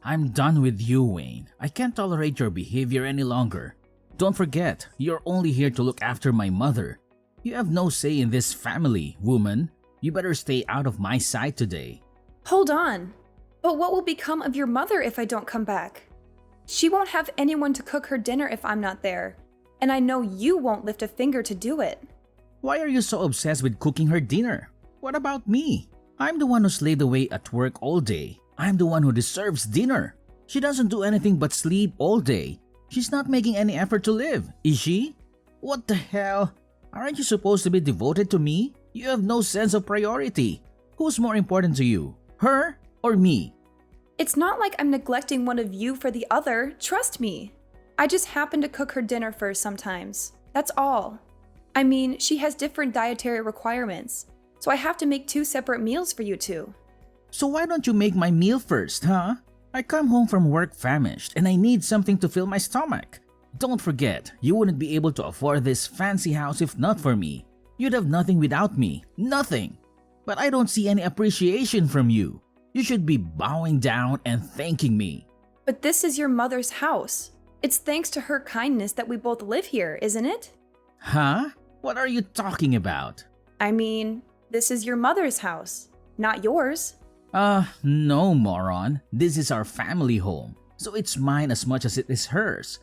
I'm done with you, Wayne. I can't tolerate your behavior any longer. Don't forget, you're only here to look after my mother. You have no say in this family, woman. You better stay out of my sight today. Hold on. But what will become of your mother if I don't come back? She won't have anyone to cook her dinner if I'm not there. And I know you won't lift a finger to do it. Why are you so obsessed with cooking her dinner? What about me? I'm the one who slaved away at work all day. I'm the one who deserves dinner. She doesn't do anything but sleep all day. She's not making any effort to live, is she? What the hell? Aren't you supposed to be devoted to me? You have no sense of priority. Who's more important to you, her or me? It's not like I'm neglecting one of you for the other, trust me. I just happen to cook her dinner first sometimes. That's all. I mean, she has different dietary requirements, so I have to make 2 separate meals for you two. So why don't you make my meal first, huh? I come home from work famished and I need something to fill my stomach. Don't forget, you wouldn't be able to afford this fancy house if not for me. You'd have nothing without me, nothing. But I don't see any appreciation from you. You should be bowing down and thanking me. But this is your mother's house. It's thanks to her kindness that we both live here, isn't it? Huh? What are you talking about? I mean, this is your mother's house, not yours. No, moron. This is our family home, so it's mine as much as it is hers.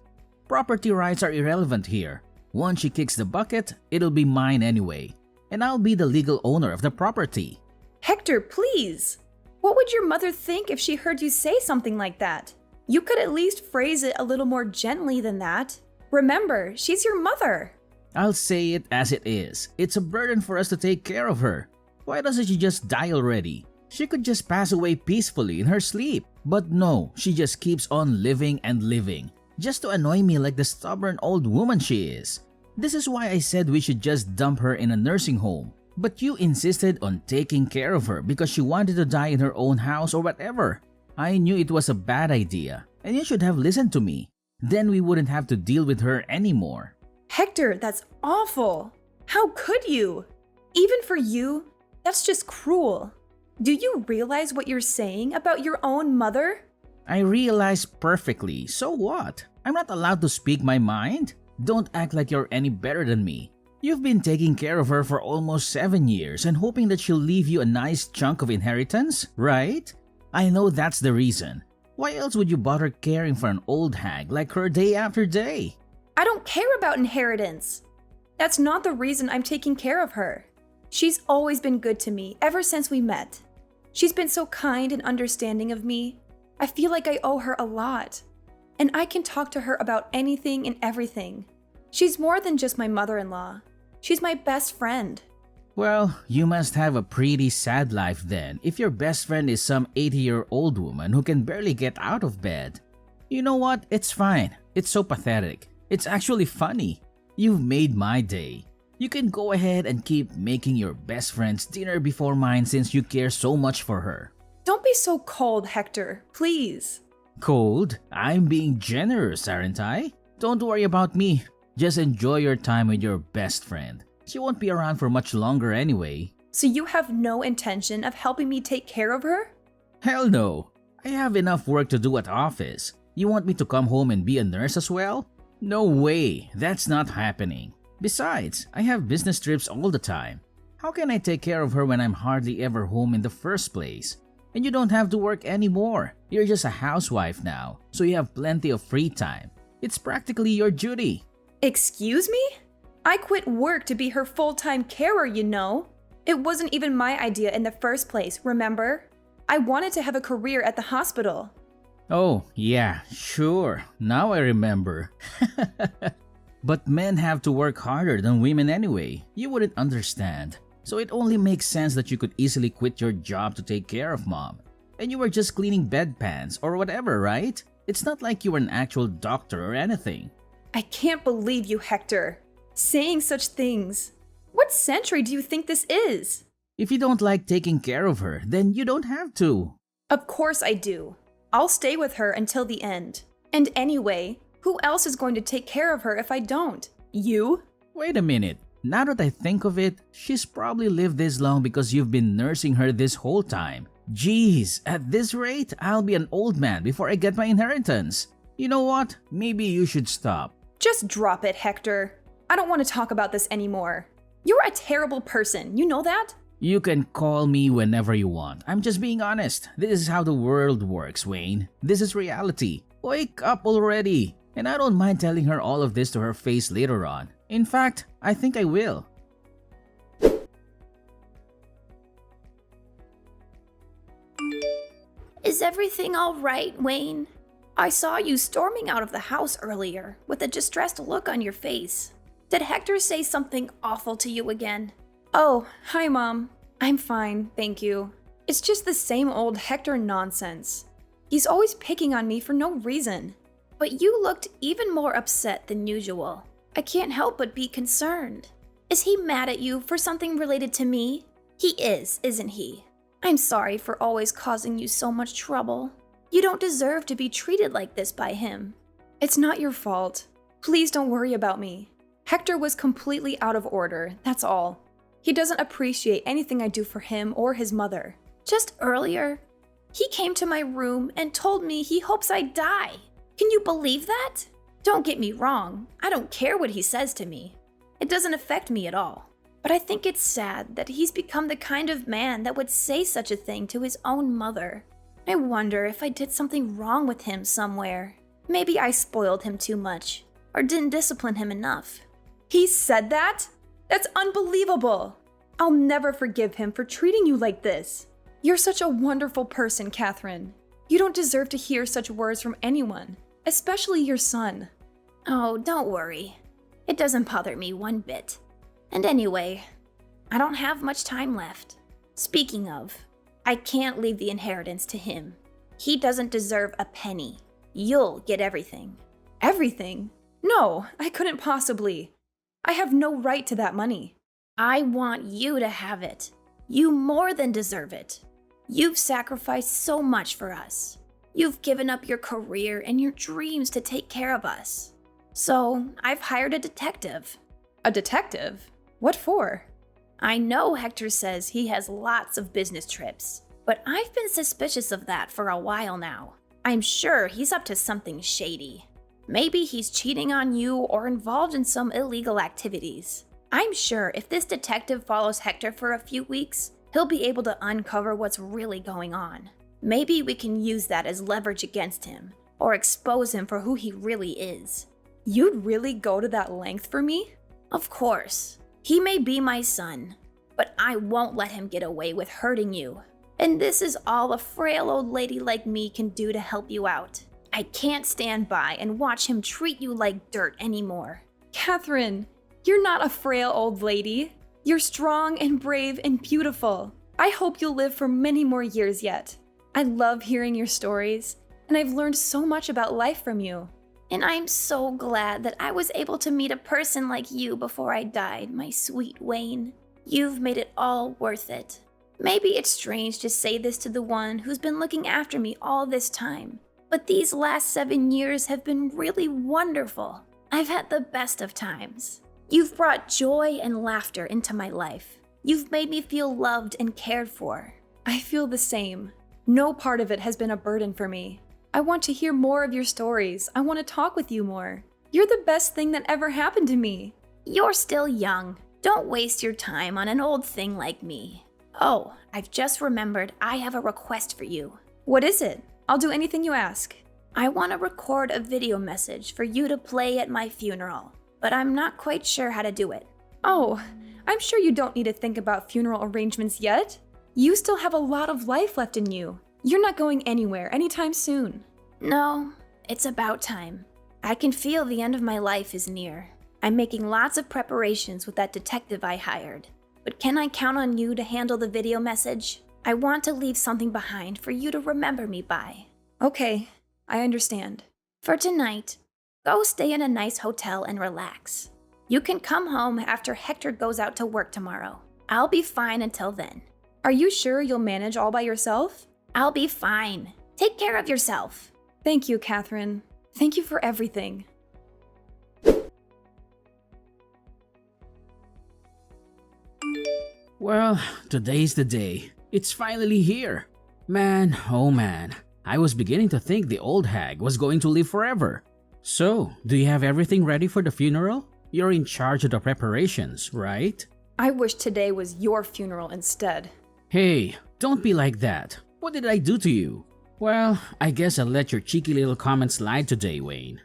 Property rights are irrelevant here. Once she kicks the bucket, it'll be mine anyway, and I'll be the legal owner of the property. Hector, please! What would your mother think if she heard you say something like that? You could at least phrase it a little more gently than that. Remember, she's your mother. I'll say it as it is. It's a burden for us to take care of her. Why doesn't she just die already? She could just pass away peacefully in her sleep. But no, she just keeps on living and living, just to annoy me like the stubborn old woman she is. This is why I said we should just dump her in a nursing home. But you insisted on taking care of her because she wanted to die in her own house or whatever. I knew it was a bad idea, and you should have listened to me. Then we wouldn't have to deal with her anymore. Hector, that's awful. How could you? Even for you, that's just cruel. Do you realize what you're saying about your own mother? I realize perfectly, so what? I'm not allowed to speak my mind? Don't act like you're any better than me. You've been taking care of her for almost 7 years and hoping that she'll leave you a nice chunk of inheritance, right? I know that's the reason. Why else would you bother caring for an old hag like her day after day? I don't care about inheritance. That's not the reason I'm taking care of her. She's always been good to me ever since we met. She's been so kind and understanding of me. I feel like I owe her a lot. And I can talk to her about anything and everything. She's more than just my mother-in-law. She's my best friend. Well, you must have a pretty sad life then if your best friend is some 80-year-old woman who can barely get out of bed. You know what? It's fine. It's so pathetic. It's actually funny. You've made my day. You can go ahead and keep making your best friend's dinner before mine since you care so much for her. Don't be so cold, Hector. Please. Cold? I'm being generous, aren't I? Don't worry about me. Just enjoy your time with your best friend. She won't be around for much longer anyway. So you have no intention of helping me take care of her? Hell no. I have enough work to do at office. You want me to come home and be a nurse as well? No way. That's not happening. Besides, I have business trips all the time. How can I take care of her when I'm hardly ever home in the first place? And you don't have to work anymore. You're just a housewife now, so you have plenty of free time. It's practically your duty. Excuse me? I quit work to be her full-time carer, you know. It wasn't even my idea in the first place, remember? I wanted to have a career at the hospital. Oh, yeah, sure. Now I remember. But men have to work harder than women anyway. You wouldn't understand. So it only makes sense that you could easily quit your job to take care of mom. And you were just cleaning bedpans or whatever, right? It's not like you were an actual doctor or anything. I can't believe you, Hector. Saying such things. What century do you think this is? If you don't like taking care of her, then you don't have to. Of course I do. I'll stay with her until the end. And anyway, who else is going to take care of her if I don't? You? Wait a minute. Now that I think of it, she's probably lived this long because you've been nursing her this whole time. Geez, at this rate, I'll be an old man before I get my inheritance. You know what? Maybe you should stop. Just drop it, Hector. I don't want to talk about this anymore. You're a terrible person, you know that? You can call me whenever you want. I'm just being honest. This is how the world works, Wayne. This is reality. Wake up already. And I don't mind telling her all of this to her face later on. In fact, I think I will. Is everything all right, Wayne? I saw you storming out of the house earlier with a distressed look on your face. Did Hector say something awful to you again? Oh, hi, Mom. I'm fine, thank you. It's just the same old Hector nonsense. He's always picking on me for no reason. But you looked even more upset than usual. I can't help but be concerned. Is he mad at you for something related to me? He is, isn't he? I'm sorry for always causing you so much trouble. You don't deserve to be treated like this by him. It's not your fault. Please don't worry about me. Hector was completely out of order, that's all. He doesn't appreciate anything I do for him or his mother. Just earlier, he came to my room and told me he hopes I die. Can you believe that? Don't get me wrong, I don't care what he says to me. It doesn't affect me at all. But I think it's sad that he's become the kind of man that would say such a thing to his own mother. I wonder if I did something wrong with him somewhere. Maybe I spoiled him too much, or didn't discipline him enough. He said that? That's unbelievable! I'll never forgive him for treating you like this. You're such a wonderful person, Catherine. You don't deserve to hear such words from anyone, especially your son. Oh, don't worry. It doesn't bother me one bit. And anyway, I don't have much time left. Speaking of, I can't leave the inheritance to him. He doesn't deserve a penny. You'll get everything. Everything? No, I couldn't possibly. I have no right to that money. I want you to have it. You more than deserve it. You've sacrificed so much for us. You've given up your career and your dreams to take care of us. So, I've hired a detective. A detective? What for? I know Hector says he has lots of business trips, but I've been suspicious of that for a while now. I'm sure he's up to something shady. Maybe he's cheating on you or involved in some illegal activities. I'm sure if this detective follows Hector for a few weeks, he'll be able to uncover what's really going on. Maybe we can use that as leverage against him, or expose him for who he really is. You'd really go to that length for me? Of course. He may be my son, but I won't let him get away with hurting you. And this is all a frail old lady like me can do to help you out. I can't stand by and watch him treat you like dirt anymore. Catherine, you're not a frail old lady. You're strong and brave and beautiful. I hope you'll live for many more years yet. I love hearing your stories, and I've learned so much about life from you. And I'm so glad that I was able to meet a person like you before I died, my sweet Wayne. You've made it all worth it. Maybe it's strange to say this to the one who's been looking after me all this time, but these last 7 years have been really wonderful. I've had the best of times. You've brought joy and laughter into my life. You've made me feel loved and cared for. I feel the same. No part of it has been a burden for me. I want to hear more of your stories. I want to talk with you more. You're the best thing that ever happened to me. You're still young. Don't waste your time on an old thing like me. Oh, I've just remembered I have a request for you. What is it? I'll do anything you ask. I want to record a video message for you to play at my funeral, but I'm not quite sure how to do it. Oh, I'm sure you don't need to think about funeral arrangements yet. You still have a lot of life left in you. You're not going anywhere anytime soon. No, it's about time. I can feel the end of my life is near. I'm making lots of preparations with that detective I hired. But can I count on you to handle the video message? I want to leave something behind for you to remember me by. Okay, I understand. For tonight, go stay in a nice hotel and relax. You can come home after Hector goes out to work tomorrow. I'll be fine until then. Are you sure you'll manage all by yourself? I'll be fine. Take care of yourself. Thank you, Catherine. Thank you for everything. Well, today's the day. It's finally here. Man, oh man, I was beginning to think the old hag was going to live forever. So, do you have everything ready for the funeral? You're in charge of the preparations, right? I wish today was your funeral instead. Hey, don't be like that. What did I do to you? Well, I guess I'll let your cheeky little comment slide today, Wayne.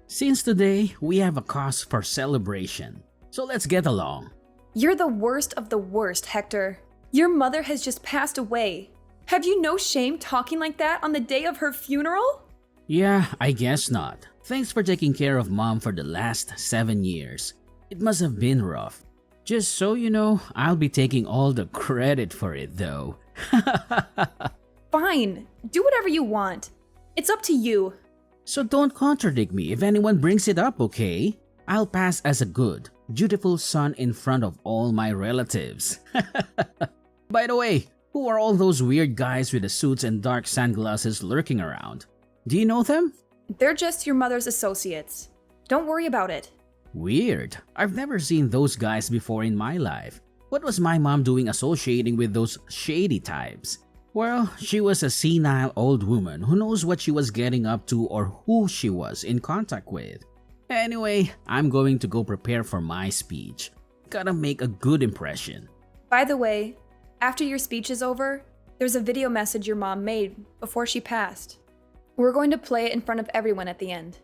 Since today, we have a cause for celebration. So let's get along. You're the worst of the worst, Hector. Your mother has just passed away. Have you no shame talking like that on the day of her funeral? Yeah, I guess not. Thanks for taking care of Mom for the last 7 years. It must have been rough. Just so you know, I'll be taking all the credit for it though. Fine, do whatever you want. It's up to you. So don't contradict me if anyone brings it up, okay? I'll pass as a good, dutiful son in front of all my relatives. By the way, who are all those weird guys with the suits and dark sunglasses lurking around? Do you know them? They're just your mother's associates. Don't worry about it. Weird. I've never seen those guys before in my life. What was my mom doing associating with those shady types? Well, she was a senile old woman who knows what she was getting up to or who she was in contact with. Anyway, I'm going to go prepare for my speech. Gotta make a good impression. By the way, after your speech is over, there's a video message your mom made before she passed. We're going to play it in front of everyone at the end.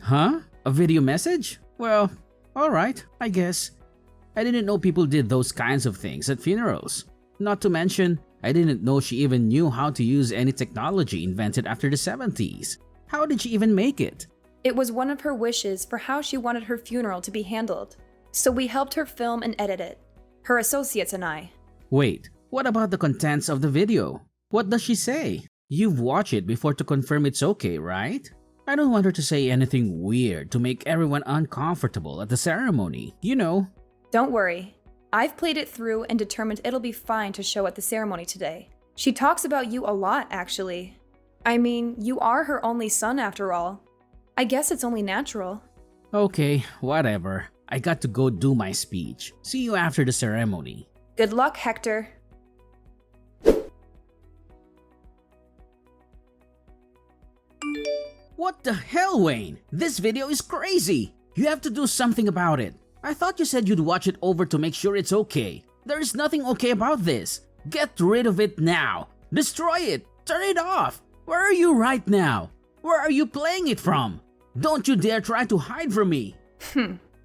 Huh? A video message? Well, alright, I guess. I didn't know people did those kinds of things at funerals. Not to mention, I didn't know she even knew how to use any technology invented after the 70s. How did she even make it? It was one of her wishes for how she wanted her funeral to be handled, so we helped her film and edit it. Her associates and I. Wait, what about the contents of the video? What does she say? You've watched it before to confirm it's okay, right? I don't want her to say anything weird to make everyone uncomfortable at the ceremony, you know. Don't worry. I've played it through and determined it'll be fine to show at the ceremony today. She talks about you a lot, actually. I mean, you are her only son after all. I guess it's only natural. Okay, whatever. I got to go do my speech. See you after the ceremony. Good luck, Hector. What the hell, Wayne? This video is crazy! You have to do something about it. I thought you said you'd watch it over to make sure it's okay. There is nothing okay about this. Get rid of it now. Destroy it. Turn it off. Where are you right now? Where are you playing it from? Don't you dare try to hide from me.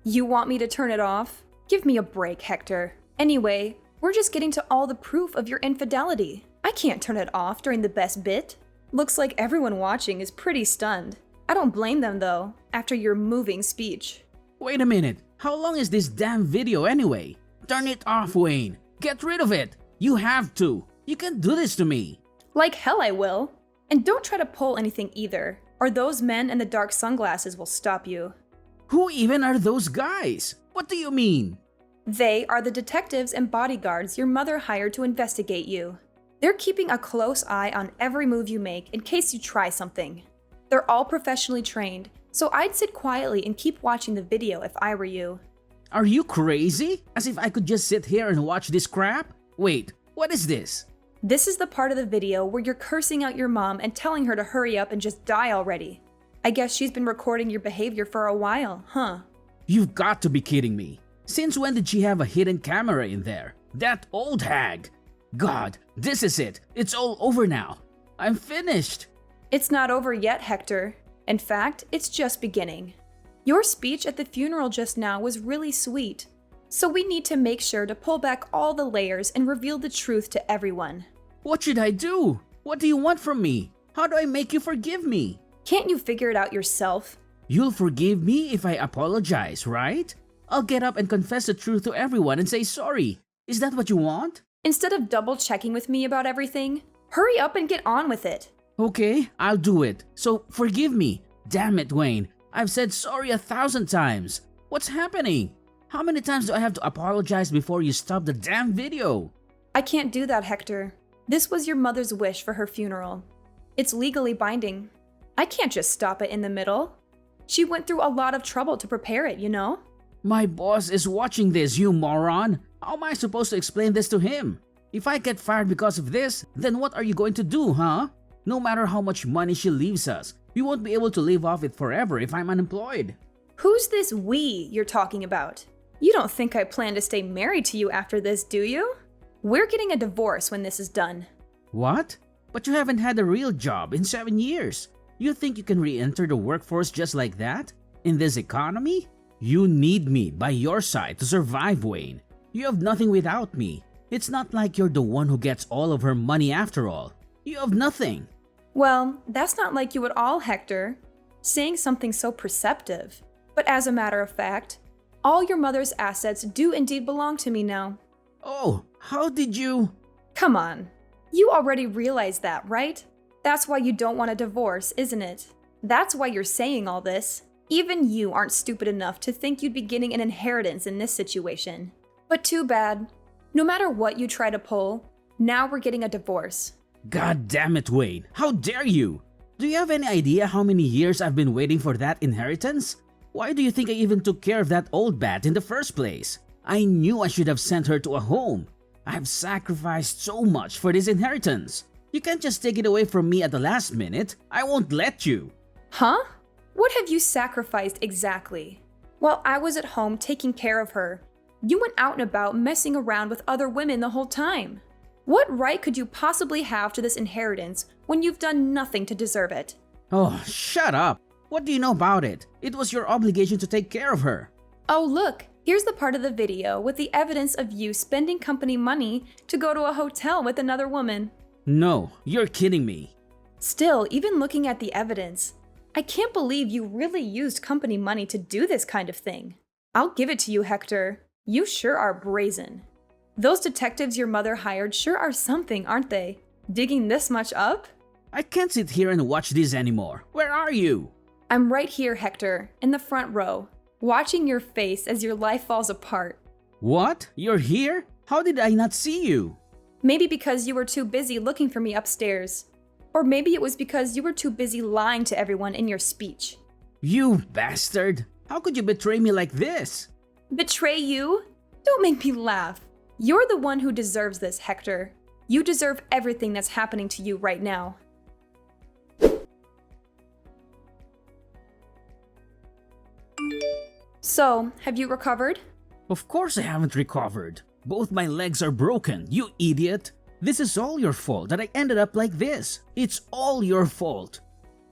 You want me to turn it off? Give me a break, Hector. Anyway, we're just getting to all the proof of your infidelity. I can't turn it off during the best bit. Looks like everyone watching is pretty stunned. I don't blame them though, after your moving speech. Wait a minute. How long is this damn video anyway? Turn it off, Wayne. Get rid of it. You have to. You can't do this to me. Like hell I will. And don't try to pull anything either, or those men in the dark sunglasses will stop you. Who even are those guys? What do you mean? They are the detectives and bodyguards your mother hired to investigate you. They're keeping a close eye on every move you make in case you try something. They're all professionally trained, so I'd sit quietly and keep watching the video if I were you. Are you crazy? As if I could just sit here and watch this crap? Wait, what is this? This is the part of the video where you're cursing out your mom and telling her to hurry up and just die already. I guess she's been recording your behavior for a while, huh? You've got to be kidding me. Since when did she have a hidden camera in there? That old hag! God, this is it. It's all over now. I'm finished. It's not over yet, Hector. In fact, it's just beginning. Your speech at the funeral just now was really sweet. So we need to make sure to pull back all the layers and reveal the truth to everyone. What should I do? What do you want from me? How do I make you forgive me? Can't you figure it out yourself? You'll forgive me if I apologize, right? I'll get up and confess the truth to everyone and say sorry. Is that what you want? Instead of double checking with me about everything, hurry up and get on with it. Okay, I'll do it. So forgive me. Damn it, Wayne. I've said sorry 1,000 times. What's happening? How many times do I have to apologize before you stop the damn video? I can't do that, Hector. This was your mother's wish for her funeral. It's legally binding. I can't just stop it in the middle. She went through a lot of trouble to prepare it, you know? My boss is watching this, you moron. How am I supposed to explain this to him? If I get fired because of this, then what are you going to do, huh? No matter how much money she leaves us, we won't be able to live off it forever if I'm unemployed. Who's this we you're talking about? You don't think I plan to stay married to you after this, do you? We're getting a divorce when this is done. What? But you haven't had a real job in 7 years. You think you can re-enter the workforce just like that? In this economy? You need me by your side to survive, Wayne. You have nothing without me. It's not like you're the one who gets all of her money after all. You have nothing. Well, that's not like you at all, Hector. Saying something so perceptive. But as a matter of fact, all your mother's assets do indeed belong to me now. Oh, how did you… Come on. You already realize that, right? That's why you don't want a divorce, isn't it? That's why you're saying all this. Even you aren't stupid enough to think you'd be getting an inheritance in this situation. But too bad. No matter what you try to pull, now we're getting a divorce. God damn it, Wayne. How dare you? Do you have any idea how many years I've been waiting for that inheritance? Why do you think I even took care of that old bat in the first place? I knew I should have sent her to a home. I've sacrificed so much for this inheritance. You can't just take it away from me at the last minute. I won't let you. Huh? What have you sacrificed exactly? While I was at home taking care of her, you went out and about messing around with other women the whole time. What right could you possibly have to this inheritance when you've done nothing to deserve it? Oh, shut up. What do you know about it? It was your obligation to take care of her. Oh, look, here's the part of the video with the evidence of you spending company money to go to a hotel with another woman. No, you're kidding me. Still, even looking at the evidence, I can't believe you really used company money to do this kind of thing. I'll give it to you, Hector. You sure are brazen. Those detectives your mother hired sure are something, aren't they? Digging this much up? I can't sit here and watch this anymore. Where are you? I'm right here, Hector, in the front row, watching your face as your life falls apart. What? You're here? How did I not see you? Maybe because you were too busy looking for me upstairs. Or maybe it was because you were too busy lying to everyone in your speech. You bastard! How could you betray me like this? Betray you? Don't make me laugh. You're the one who deserves this, Hector. You deserve everything that's happening to you right now. So, have you recovered? Of course I haven't recovered. Both my legs are broken, you idiot. This is all your fault that I ended up like this. It's all your fault.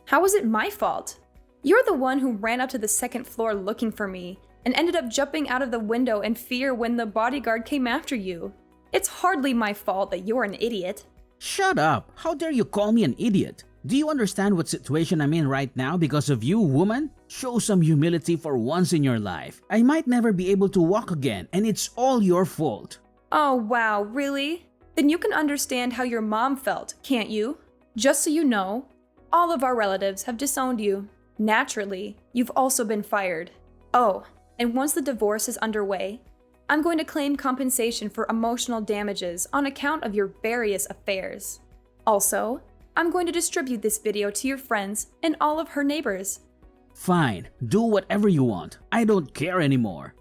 How is it my fault? You're the one who ran up to the second floor looking for me and ended up jumping out of the window in fear when the bodyguard came after you. It's hardly my fault that you're an idiot. Shut up! How dare you call me an idiot? Do you understand what situation I'm in right now because of you, woman? Show some humility for once in your life. I might never be able to walk again, and it's all your fault. Oh wow, really? Then you can understand how your mom felt, can't you? Just so you know, all of our relatives have disowned you. Naturally, you've also been fired. Oh, and once the divorce is underway, I'm going to claim compensation for emotional damages on account of your various affairs. Also, I'm going to distribute this video to your friends and all of her neighbors. Fine, do whatever you want. I don't care anymore.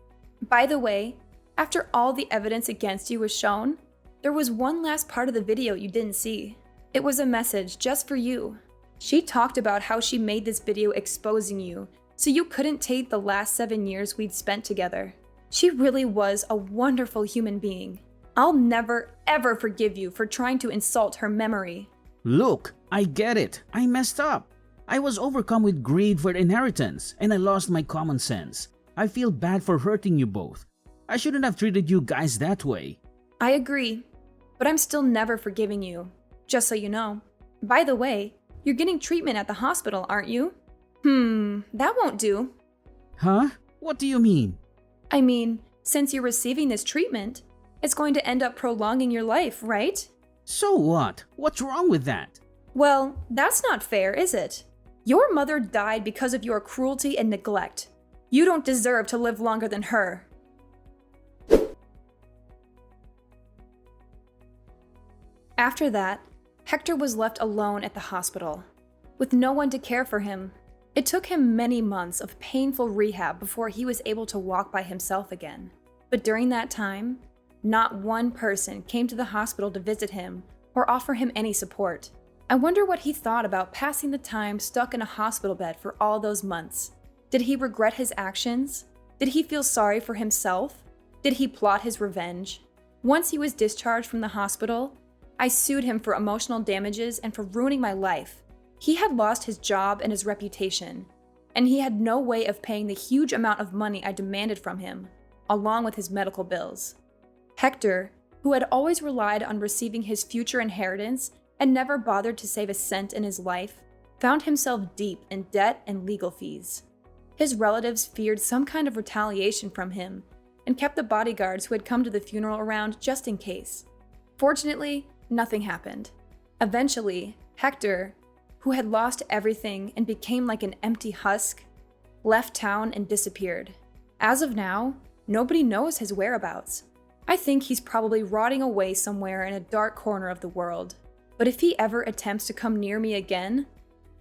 By the way, after all the evidence against you was shown, there was one last part of the video you didn't see. It was a message just for you. She talked about how she made this video exposing you, so you couldn't take the last 7 years we'd spent together. She really was a wonderful human being. I'll never, ever forgive you for trying to insult her memory. Look, I get it. I messed up. I was overcome with greed for inheritance, and I lost my common sense. I feel bad for hurting you both. I shouldn't have treated you guys that way. I agree, but I'm still never forgiving you, just so you know. By the way, you're getting treatment at the hospital, aren't you? That won't do. Huh? What do you mean? I mean, since you're receiving this treatment, it's going to end up prolonging your life, right? So what? What's wrong with that? Well, that's not fair, is it? Your mother died because of your cruelty and neglect. You don't deserve to live longer than her. After that, Hector was left alone at the hospital, with no one to care for him. It took him many months of painful rehab before he was able to walk by himself again. But during that time, Not one person came to the hospital to visit him or offer him any support. I wonder what he thought about passing the time stuck in a hospital bed for all those months. Did he regret his actions? Did he feel sorry for himself? Did he plot his revenge? Once he was discharged from the hospital, I sued him for emotional damages and for ruining my life. He had lost his job and his reputation, and he had no way of paying the huge amount of money I demanded from him, along with his medical bills. Hector, who had always relied on receiving his future inheritance and never bothered to save a cent in his life, found himself deep in debt and legal fees. His relatives feared some kind of retaliation from him and kept the bodyguards who had come to the funeral around just in case. Fortunately, nothing happened. Eventually, Hector, who had lost everything and became like an empty husk, left town and disappeared. As of now, nobody knows his whereabouts. I think he's probably rotting away somewhere in a dark corner of the world. But if he ever attempts to come near me again,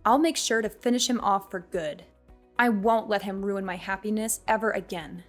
I'll make sure to finish him off for good. I won't let him ruin my happiness ever again.